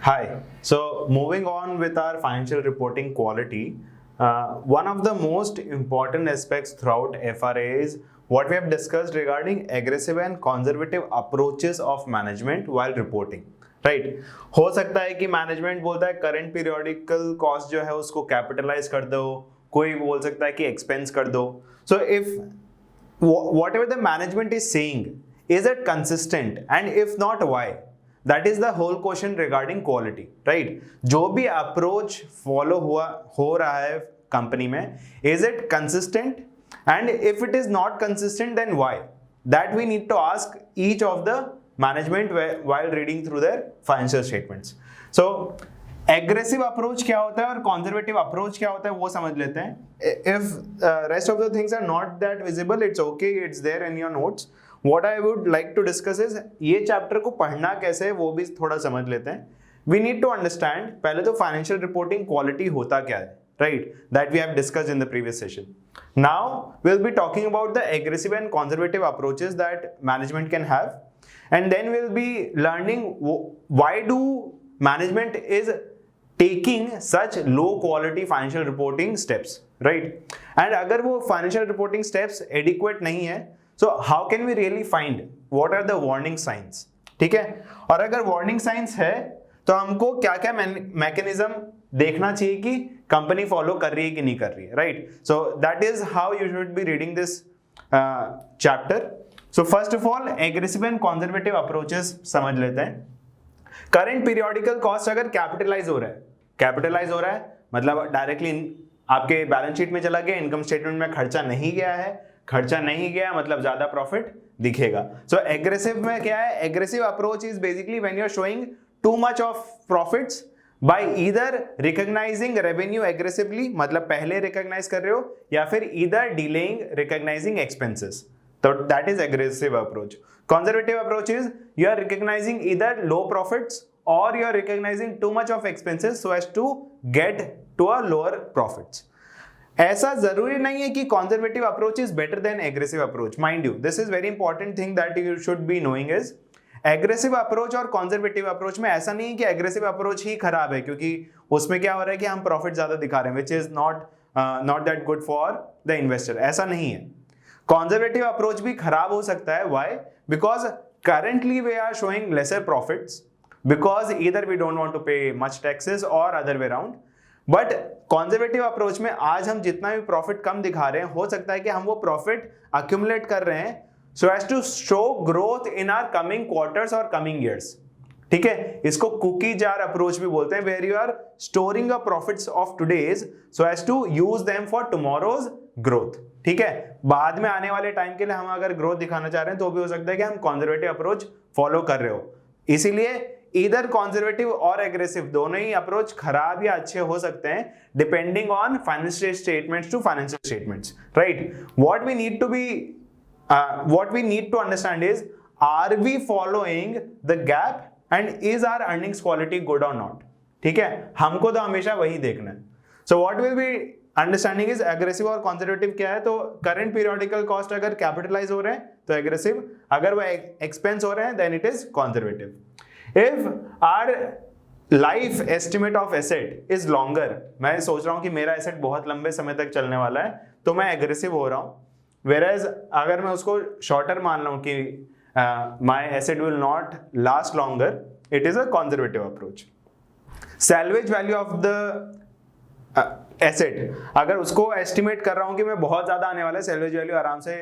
Hi. So, moving on with our financial reporting quality, one of the most important aspects throughout FRA is what we have discussed regarding aggressive and conservative approaches of management while reporting. Right हो सकता है कि management बोलता है current periodical cost जो है उसको capitalise कर दो, कोई बोल सकता है कि एक्सपेंस कर दो. So if whatever the management is saying, is it consistent, and if not, why? That is the whole question regarding quality, right? जो भी अप्रोच फॉलो हो रहा है कंपनी में, is it consistent, and if it is not consistent, then why? That we need to ask each of the management while reading through their financial statements. So aggressive approach क्या होता है और conservative approach क्या होता है वो समझ लेते हैं. If rest of the things are not that visible, it's okay, it's there in your notes. What I would like to discuss is ये चैप्टर को पढ़ना कैसे है वो भी थोड़ा समझ लेते हैं. वी नीड टू अंडरस्टैंड पहले तो फाइनेंशियल रिपोर्टिंग क्वालिटी होता क्या है, right? That we have discussed in the previous session. Now we will be talking about the aggressive and conservative approaches that management can have, and then we will be learning why do management is taking such low quality financial reporting steps, right? And अगर वो financial reporting steps adequate नहीं है, so how can we really find what are the warning signs? ठीक है, और अगर warning signs है तो हमको क्या क्या मैकेनिज्म देखना चाहिए कि कंपनी फॉलो कर रही है कि नहीं कर रही है, right? So that is how you should be reading this chapter. So first of all aggressive and conservative approaches समझ लेते हैं. करंट पीरियोडिकल कॉस्ट अगर कैपिटलाइज हो रहा है मतलब डायरेक्टली आपके बैलेंस शीट में चला गया, इनकम स्टेटमेंट में खर्चा नहीं गया मतलब ज्यादा प्रॉफिट दिखेगा. सो एग्रेसिव में क्या है? Aggressive approach is basically when you are showing too much of profits by either recognising revenue aggressively, मतलब पहले रिकॉग्नाइज कर रहे हो, या फिर ईदर डिलेइंग रिकॉग्नाइजिंग एक्सपेंसेस. तो that is aggressive approach. Conservative approach is you are recognizing either low profits or you are recognizing too much of expenses so as to get to a lower profits. ऐसा जरूरी नहीं है कि conservative approach is better than aggressive approach. Mind you, this is very important thing that you should be knowing is aggressive approach और conservative approach में ऐसा नहीं है कि aggressive approach ही खराब है, क्योंकि उसमें क्या हो रहा है कि हम profit ज्यादा दिखा रहे हैं, which is not that good for the investor. ऐसा नहीं है. Conservative approach भी खराब हो सकता है. Why? Because currently we are showing lesser profits because either we don't want to pay much taxes or other way around. But conservative approach में आज हम जितना भी प्रॉफिट कम दिखा रहे हैं, हो सकता है कि हम वो प्रॉफिट accumulate कर रहे हैं so as to show growth in our coming quarters or coming years. ठीक है, इसको कुकी जार अप्रोच भी बोलते हैं, where you are storing the profits of today's so as to use them for tomorrow's growth. ठीक है, बाद में आने वाले टाइम के लिए हम अगर ग्रोथ दिखाना चाह रहे हैं तो भी हो सकता है कि हम कंजर्वेटिव अप्रोच फॉलो कर रहे हो. इसीलिए इधर कंजर्वेटिव और एग्रेसिव दोनों ही अप्रोच खराब या अच्छे हो सकते हैं depending on financial statements to financial statements, right? What we need to understand is are we following the gap and is our earnings quality good or not. ठीक है, हमको तो हमेशा वही देखना है. So what will be understanding is aggressive or conservative क्या है. तो करंट पीरियोडिकल कॉस्ट अगर कैपिटलाइज हो रहे हैं तो एग्रेसिव, अगर वो एक्सपेंस हो रहे हैं then it is conservative. If our life estimate of asset is longer, मैं सोच रहा हूं कि मेरा एसेट बहुत लंबे समय तक चलने वाला है तो मैं एग्रेसिव हो रहा हूं. वेयरएज अगर मैं उसको शॉर्टर मान रहा हूं कि my asset will not last longer, it is a conservative approach. Salvage value of the asset, अगर उसको एस्टिमेट कर रहा हूं कि मैं बहुत ज्यादा आने वाला है, सैल्वेज वैल्यू आराम से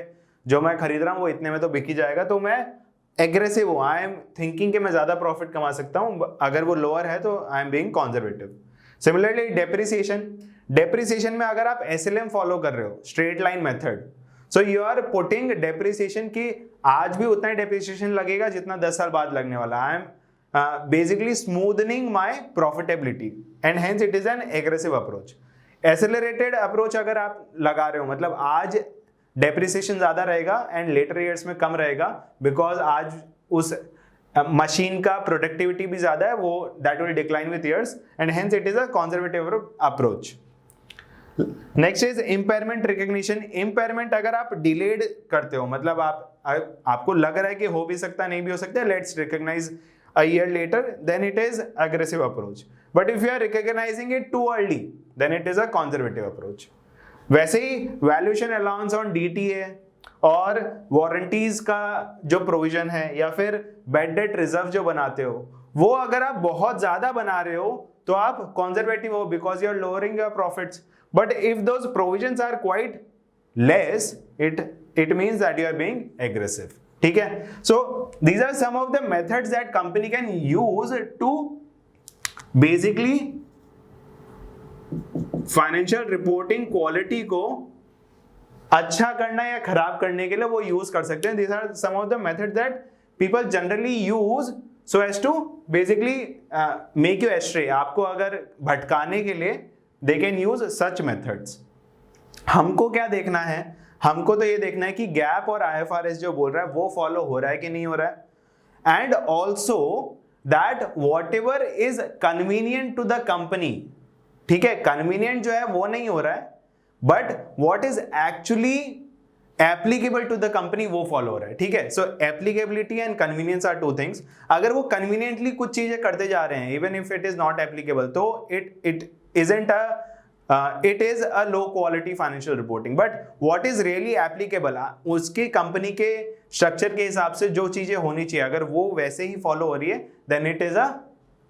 जो मैं खरीद रहा हूं वो इतने में तो बिक ही जाएगा, तो मैं एग्रेसिव हूं. आई एम थिंकिंग कि मैं ज्यादा प्रॉफिट कमा सकता हूं. अगर वो लोअर है तो I am being conservative. Similarly depreciation में अगर आप एसएलएम फॉलो कर रहे हो, straight line method, so you are putting depreciation की आज भी उतना ही डेप्रिसिएशन लगेगा जितना 10 साल बाद लगने वाला. I am basically smoothening my profitability and hence it is an aggressive approach. Accelerated approach अगर आप लगा रहे हो, मतलब आज depreciation ज्यादा रहेगा and later years में कम रहेगा because आज उस मशीन का प्रोडक्टिविटी भी ज्यादा है, वो that will decline with years and hence it is a conservative approach. Next is impairment recognition. Impairment अगर आप डिलेड करते हो, मतलब आपको लग रहा है कि हो भी सकता है नहीं भी हो सकता है, let's recognise a year later, then it is aggressive approach. But if you are recognizing it too early, then it is a conservative approach. वैसे ही वैल्यूएशन अलाउंस ऑन DTA और वारंटीज का जो प्रोविजन है या फिर बैड डेट रिजर्व जो बनाते हो, वो अगर आप बहुत ज्यादा बना रहे हो तो आप कंजर्वेटिव हो because you are lowering your profits. But if those provisions are quite less, it means that you are being aggressive. ठीक है. So these are some of the methods that company can use to basically financial reporting quality को अच्छा करना या खराब करने के लिए वो यूज कर सकते हैं. These are some of the methods that people generally use so as to basically make you astray. आपको अगर भटकाने के लिए they can use such methods. हमको क्या देखना है? हमको तो ये देखना है कि गैप और IFRS जो बोल रहा है वो फॉलो हो रहा है कि नहीं हो रहा है, and also that whatever is convenient to the company. ठीक है, कन्वीनियंट जो है वो नहीं हो रहा है, but what is actually applicable to the company वो फॉलो हो रहा है. ठीक है. So applicability and convenience are two things. अगर वो कन्वीनियंटली कुछ चीजें करते जा रहे हैं even if it is not applicable, तो it isn't it is a low quality financial reporting. But what is really applicable, उसके कंपनी के स्ट्रक्चर के हिसाब से जो चीजें होनी चाहिए अगर वो वैसे ही फॉलो हो रही है, then it is a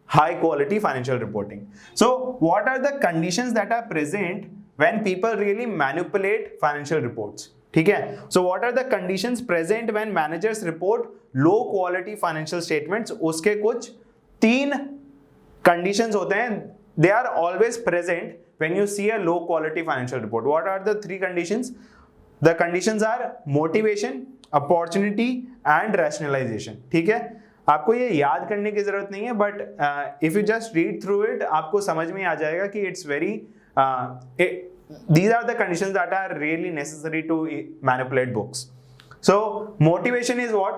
high quality financial reporting. So what are the conditions that are present when people really manipulate financial reports? ठीक है. So what are the conditions present when managers report low quality financial statements? उसके कुछ 3 conditions होते हैं. They are always present when you see a low quality financial report. What are the 3 conditions? The conditions are motivation, opportunity and rationalization. ठीक है. आपको ये याद करने की जरूरत नहीं है, but if you just read through it आपको समझ में आ जाएगा कि it's very these are the conditions that are really necessary to manipulate books. So motivation is what?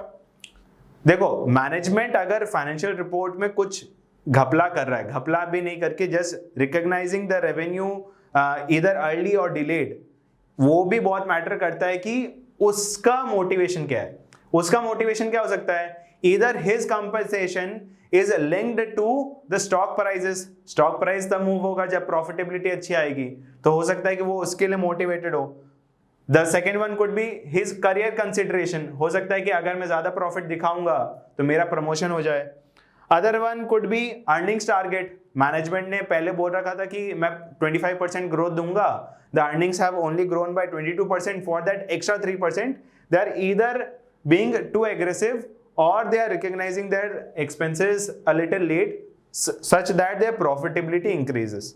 देखो, मैनेजमेंट अगर फाइनेंशियल रिपोर्ट में कुछ घपला कर रहा है, घपला भी नहीं करके जस्ट रिकॉग्नाइजिंग द रेवेन्यू इधर अर्ली और डिलेड, वो भी बहुत मैटर करता है कि उसका मोटिवेशन क्या है. उसका मोटिवेशन क्या हो सकता है? Either his compensation is linked to the stock prices. Stock price तब मूव होगा जब प्रॉफिटेबिलिटी अच्छी आएगी, तो हो सकता है कि वो उसके लिए मोटिवेटेड हो. The second one could be his career consideration. हो सकता है कि अगर मैं ज्यादा प्रॉफिट दिखाऊंगा तो मेरा प्रमोशन हो जाए. Other one could B earnings target. Management ने पहले बोल रखा था कि मैं 25% ग्रोथ दूंगा. The earnings have only grown by 22%. For that extra 3% they are either being too aggressive or they are recognizing their expenses a little late such that their profitability increases.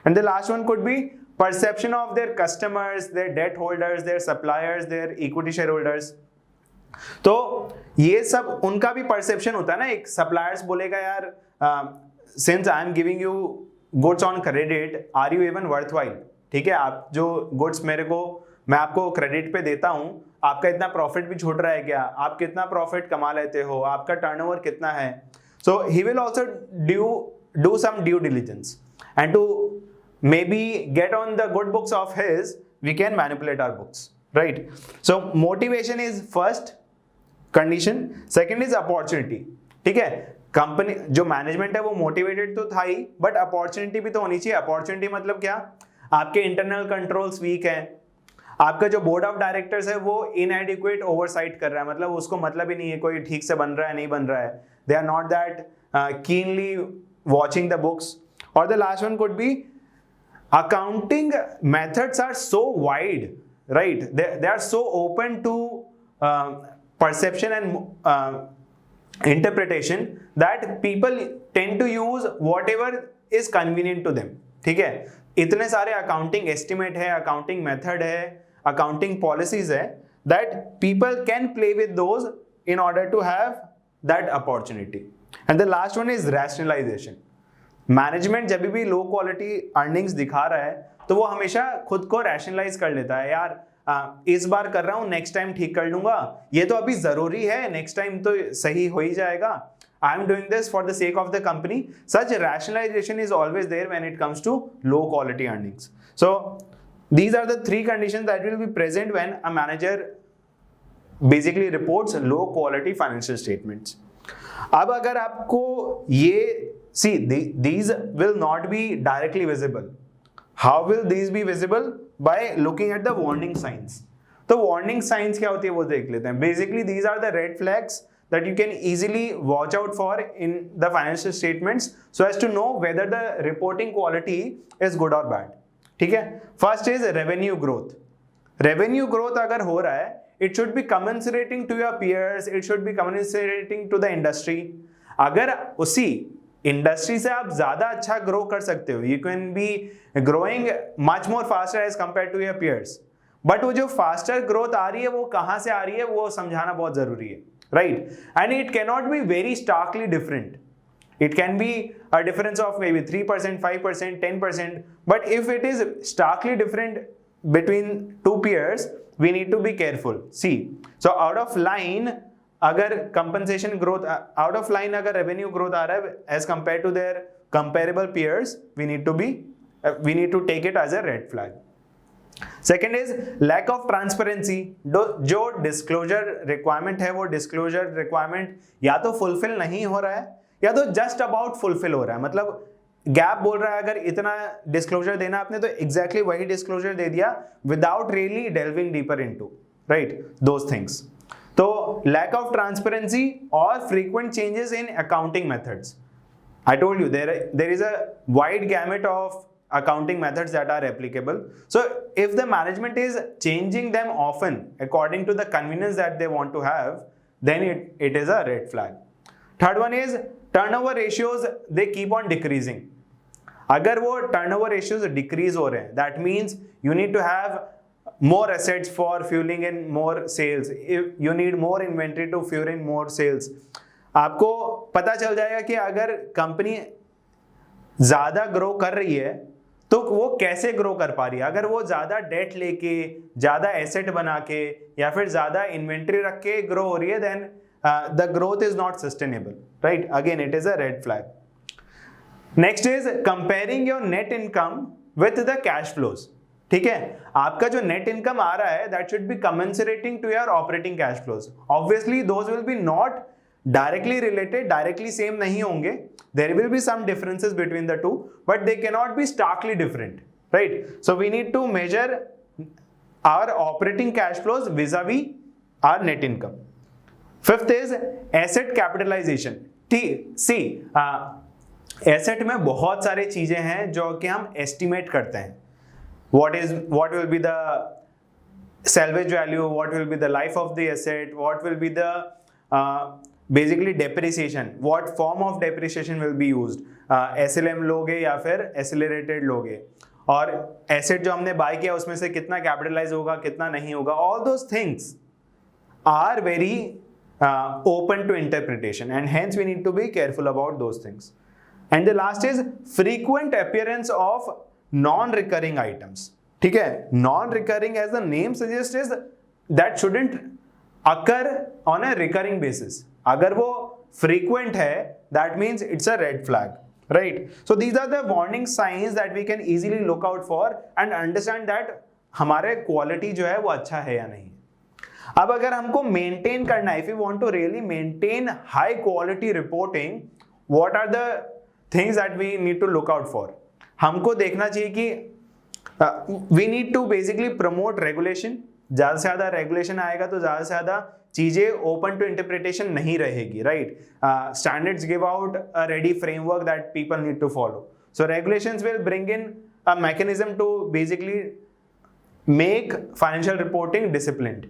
And the last one could be perception of their customers, their debt holders, their suppliers, their equity shareholders. तो ये सब उनका भी perception होता है ना. एक suppliers बोलेगा यार since I am giving you goods on credit, are you even worthwhile? ठीक है, आप जो गुड्स मैं आपको क्रेडिट पे देता हूं, आपका इतना प्रॉफिट भी छूट रहा है क्या? आप कितना प्रॉफिट कमा लेते हो? आपका टर्नओवर कितना है? So he will also do some due diligence and to maybe get on the good books of his, we can manipulate our books, right? So motivation is first condition. Second is opportunity. ठीक है, company जो management है वो motivated तो था ही, but opportunity भी तो होनी चाहिए. अपॉर्चुनिटी मतलब क्या? आपके इंटरनल कंट्रोल्स वीक हैं, आपका जो बोर्ड ऑफ डायरेक्टर्स है वो इनएडिक्वेट ओवरसाइट कर रहा है, मतलब उसको मतलब ही नहीं है कोई ठीक से बन रहा है नहीं बन रहा है. They are not that keenly watching the books. और the last one could be accounting methods are so wide, right? They are so open to perception and interpretation that people tend to use whatever is convenient to them. ठीक है, इतने सारे accounting estimate है, accounting method है, accounting policies है, that people can play with those in order to have that opportunity. And the last one is rationalization. Management जब भी लो quality earnings दिखा रहा है तो वो हमेशा खुद को रैशनलाइज कर लेता है. यार इस बार कर रहा हूं, नेक्स्ट टाइम ठीक कर लूंगा, ये तो अभी जरूरी है, नेक्स्ट टाइम तो सही हो ही जाएगा. I am doing this for the sake of the company. Such rationalisation is always there when it comes to low quality earnings. So these are the 3 conditions that will be present when a manager basically reports low quality financial statements. अब अगर आपको ये see these will not be directly visible. How will these be visible? By looking at the warning signs. तो warning signs क्या होती है वो देख लेते हैं. Basically these are the red flags that you can easily watch out for in the financial statements so as to know whether the reporting quality is good or bad. ठीक है. First is revenue growth. Revenue growth अगर हो रहा है, it should be commensurating to your peers, it should be commensurating to the industry. अगर उसी industry से आप ज्यादा अच्छा ग्रो कर सकते हो, you can be growing much more faster as compare to your peers, but वो जो फास्टर ग्रोथ आ रही है वो कहां से आ रही है वो समझाना बहुत जरूरी है, right? And it can not be very starkly different. It can be a difference of maybe 3%, 5%, 10%, but if it is starkly different between two peers, we need to be careful. See, so out of line अगर compensation growth out of line अगर revenue growth आ रहा है as compare to their comparable peers, we need to take it as a red flag. Second is lack of transparency. जो disclosure requirement है वो disclosure requirement या तो fulfil नहीं हो रहा है या तो जस्ट अबाउट फुलफिल हो रहा है. मतलब गैप बोल रहा है अगर इतना डिस्क्लोजर देना आपने तो एग्जैक्टली वही डिस्क्लोजर दे दिया without really delving deeper into, right, those things. तो lack of transparency or frequent changes in accounting methods. I told you there is a wide gamut of accounting methods that are applicable. So if the management is changing them often according to the convenience that they want to have, then it is a red flag. Third one is turnover ratios, they keep on decreasing. अगर वो turnover ratios decrease हो रहे हैं, that means you need to have more assets for fueling in more sales. If you need more inventory to fuel in more sales. आपको पता चल जाएगा कि अगर कंपनी ज्यादा ग्रो कर रही है तो वो कैसे ग्रो कर पा रही है. अगर वो ज्यादा डेट लेके, ज्यादा एसेट बना के या फिर ज्यादा इन्वेंट्री रख के ग्रो हो रही है, then the growth is not sustainable, right? Again it is a red flag. Next is comparing your net income with the cash flows. ठीक है, आपका जो नेट इनकम आ रहा है that should be commensurating to your operating cash flows. Obviously those will be not directly related, directly same नहीं होंगे. There will be some differences between the two, but they can not be starkly different, right? So we need to measure our operating cash flows vis-a-vis our net income. Fifth is asset capitalization. See asset में बहुत सारी चीजें हैं जो कि हम estimate करते हैं. what will be the salvage value, what will be the life of the asset, what will be the basically depreciation, what form of depreciation will be used, SLM लोगे या फिर accelerated लोगे, और asset जो हमने buy किया उसमें से कितना capitalize होगा कितना नहीं होगा. all those things are very open to interpretation and hence we need to be careful about those things. And the last is frequent appearance of non-recurring items. ठीक है, non-recurring as the name suggests is that shouldn't occur on a recurring basis. अगर वो frequent है that means it's a red flag, right? So these are the warning signs that we can easily look out for and understand that हमारे quality जो है वो अच्छा है या नहीं. अब अगर हमको maintain करना है, if we want to really maintain high quality reporting, what are the things that we need to look out for? हमको देखना चाहिए कि we need to basically promote regulation. ज्यादा से ज्यादा रेगुलेशन आएगा तो ज्यादा से ज्यादा चीजें ओपन टू इंटरप्रिटेशन नहीं रहेगी, right? Standards give out a ready framework that people need to follow. So regulations will bring in a mechanism to basically make financial reporting disciplined.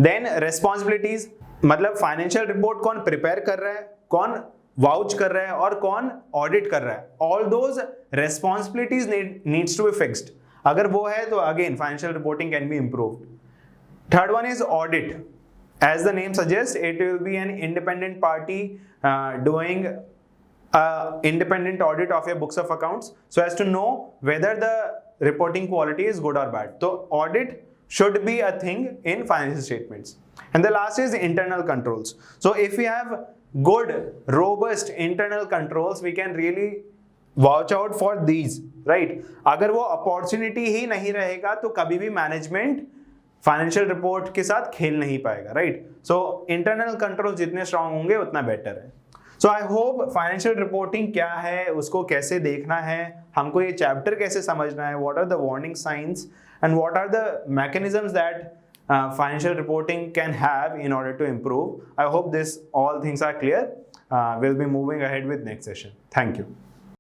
Then responsibilities, मतलब financial report कौन prepare कर रहा है, कौन vouch कर रहा है और कौन ऑडिट कर रहा है. All those responsibilities needs to be fixed. अगर वो है तो again financial reporting can be improved. Third one is audit. As the name suggest, it will be an independent party doing independent audit of your books of accounts so as to know whether the reporting quality is good or bad. So audit should be a thing in financial statements. And the last is internal controls. So if we have good robust internal controls, we can really watch out for these, right? अगर वो opportunity ही नहीं रहेगा तो कभी भी management financial report के साथ खेल नहीं पाएगा, राइट? सो इंटरनल कंट्रोल जितने स्ट्रांग होंगे उतना बेटर है। सो आई होप फाइनेंशियल रिपोर्टिंग क्या है, उसको कैसे देखना है, हमको ये चैप्टर कैसे समझना है, what are the warning science and what are the mechanisms that financial reporting can have in order to improve. I hope this all things are clear. We'll be moving ahead with next session. Thank you.